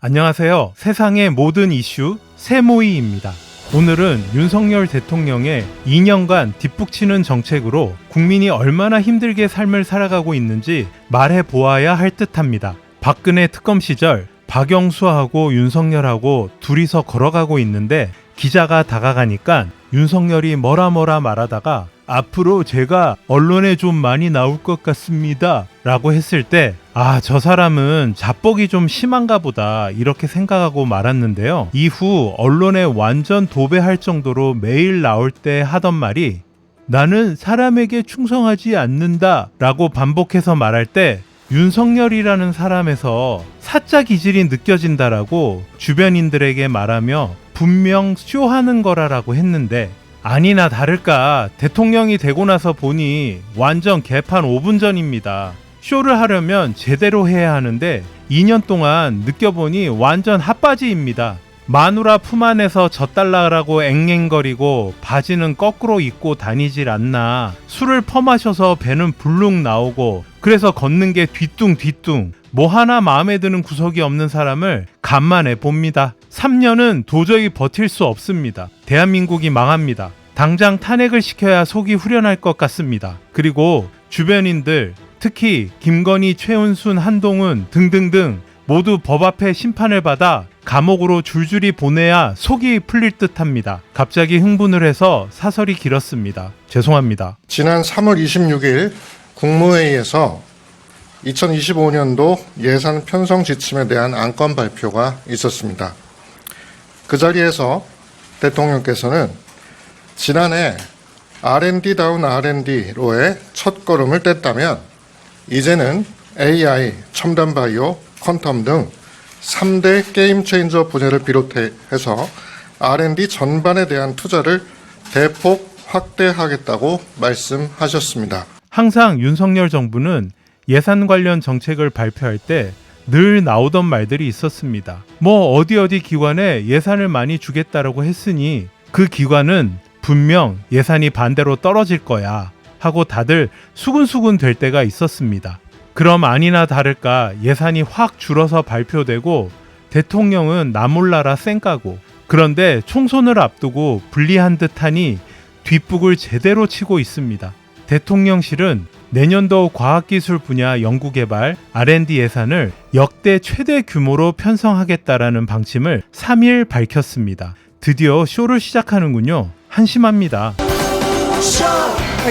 안녕하세요. 세상의 모든 이슈 세모이입니다. 오늘은 윤석열 대통령의 2년간 뒷북치는 정책으로 국민이 얼마나 힘들게 삶을 살아가고 있는지 말해보아야 할 듯합니다. 박근혜 특검 시절 박영수하고 윤석열하고 둘이서 걸어가고 있는데 기자가 다가가니까 윤석열이 뭐라 말하다가 앞으로 제가 언론에 좀 많이 나올 것 같습니다 라고 했을 때 저 사람은 자뻑이 좀 심한가 보다 이렇게 생각하고 말았는데요. 이후 언론에 완전 도배할 정도로 매일 나올 때 하던 말이 나는 사람에게 충성하지 않는다 라고 반복해서 말할 때 윤석열이라는 사람에서 사짜 기질이 느껴진다라고 주변인들에게 말하며 분명 쇼하는 거라고 했는데 아니나 다를까 대통령이 되고 나서 보니 완전 개판 5분 전입니다. 쇼를 하려면 제대로 해야 하는데 2년 동안 느껴보니 완전 핫바지입니다. 마누라 품 안에서 젖달라라고 앵앵거리고 바지는 거꾸로 입고 다니질 않나. 술을 퍼마셔서 배는 불룩 나오고 그래서 걷는 게 뒤뚱 뭐 하나 마음에 드는 구석이 없는 사람을 간만에 봅니다. 3년은 도저히 버틸 수 없습니다. 대한민국이 망합니다. 당장 탄핵을 시켜야 속이 후련할 것 같습니다. 그리고 주변인들 특히 김건희, 최은순, 한동훈 등등등 모두 법 앞에 심판을 받아 감옥으로 줄줄이 보내야 속이 풀릴 듯합니다. 갑자기 흥분을 해서 사설이 길었습니다. 죄송합니다. 지난 3월 26일 국무회의에서 2025년도 예산 편성 지침에 대한 안건 발표가 있었습니다. 그 자리에서 대통령께서는 지난해 R&D다운 R&D로의 첫걸음을 뗐다면 이제는 AI, 첨단 바이오, 퀀텀 등 3대 게임 체인저 분야를 비롯해서 R&D 전반에 대한 투자를 대폭 확대하겠다고 말씀하셨습니다. 항상 윤석열 정부는 예산 관련 정책을 발표할 때 늘 나오던 말들이 있었습니다. 뭐 어디 기관에 예산을 많이 주겠다라고 했으니 그 기관은 분명 예산이 반대로 떨어질 거야 하고 다들 수근수근 될 때가 있었습니다. 그럼 아니나 다를까 예산이 확 줄어서 발표되고 대통령은 나 몰라라 쌩까고 그런데 총선을 앞두고 불리한 듯하니 뒷북을 제대로 치고 있습니다. 대통령실은 내년도 과학기술 분야 연구개발 R&D 예산을 역대 최대 규모로 편성하겠다라는 방침을 3일 밝혔습니다. 드디어 쇼를 시작하는군요. 한심합니다.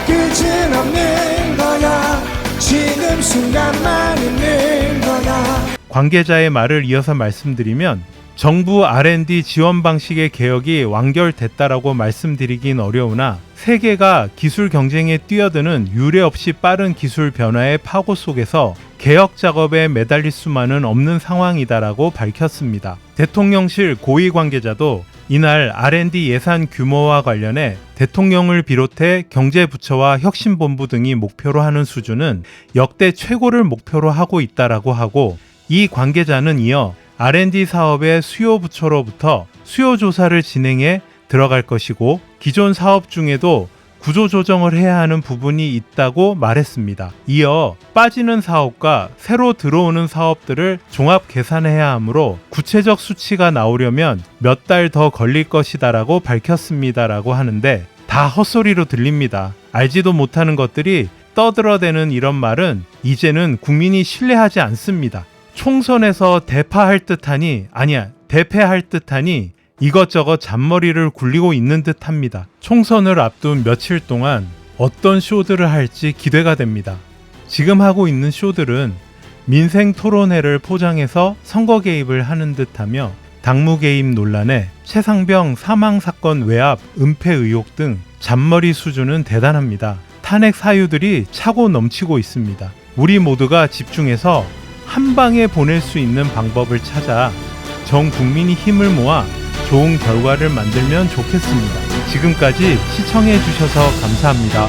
끝은 없는 거야. 지금 순간만 있는 거야. 관계자의 말을 이어서 말씀드리면 정부 R&D 지원 방식의 개혁이 완결됐다라고 말씀드리긴 어려우나 세계가 기술 경쟁에 뛰어드는 유례없이 빠른 기술 변화의 파고 속에서 개혁 작업에 매달릴 수만은 없는 상황이다라고 밝혔습니다. 대통령실 고위 관계자도 이날 R&D 예산 규모와 관련해 대통령을 비롯해 경제부처와 혁신본부 등이 목표로 하는 수준은 역대 최고를 목표로 하고 있다라고 하고 이 관계자는 이어 R&D 사업의 수요 부처로부터 수요 조사를 진행해 들어갈 것이고 기존 사업 중에도 구조 조정을 해야 하는 부분이 있다고 말했습니다. 이어 빠지는 사업과 새로 들어오는 사업들을 종합 계산해야 하므로 구체적 수치가 나오려면 몇 달 더 걸릴 것이다라고 밝혔습니다라고 하는데 다 헛소리로 들립니다. 알지도 못하는 것들이 떠들어대는 이런 말은 이제는 국민이 신뢰하지 않습니다. 총선에서 대패할 듯하니 이것저것 잔머리를 굴리고 있는 듯합니다. 총선을 앞둔 며칠 동안 어떤 쇼들을 할지 기대가 됩니다. 지금 하고 있는 쇼들은 민생 토론회를 포장해서 선거 개입을 하는 듯하며 당무 개입 논란에 최상병 사망 사건 외압, 은폐 의혹 등 잔머리 수준은 대단합니다. 탄핵 사유들이 차고 넘치고 있습니다. 우리 모두가 집중해서 한 방에 보낼 수 있는 방법을 찾아 전 국민이 힘을 모아 좋은 결과를 만들면 좋겠습니다. 지금까지 시청해 주셔서 감사합니다.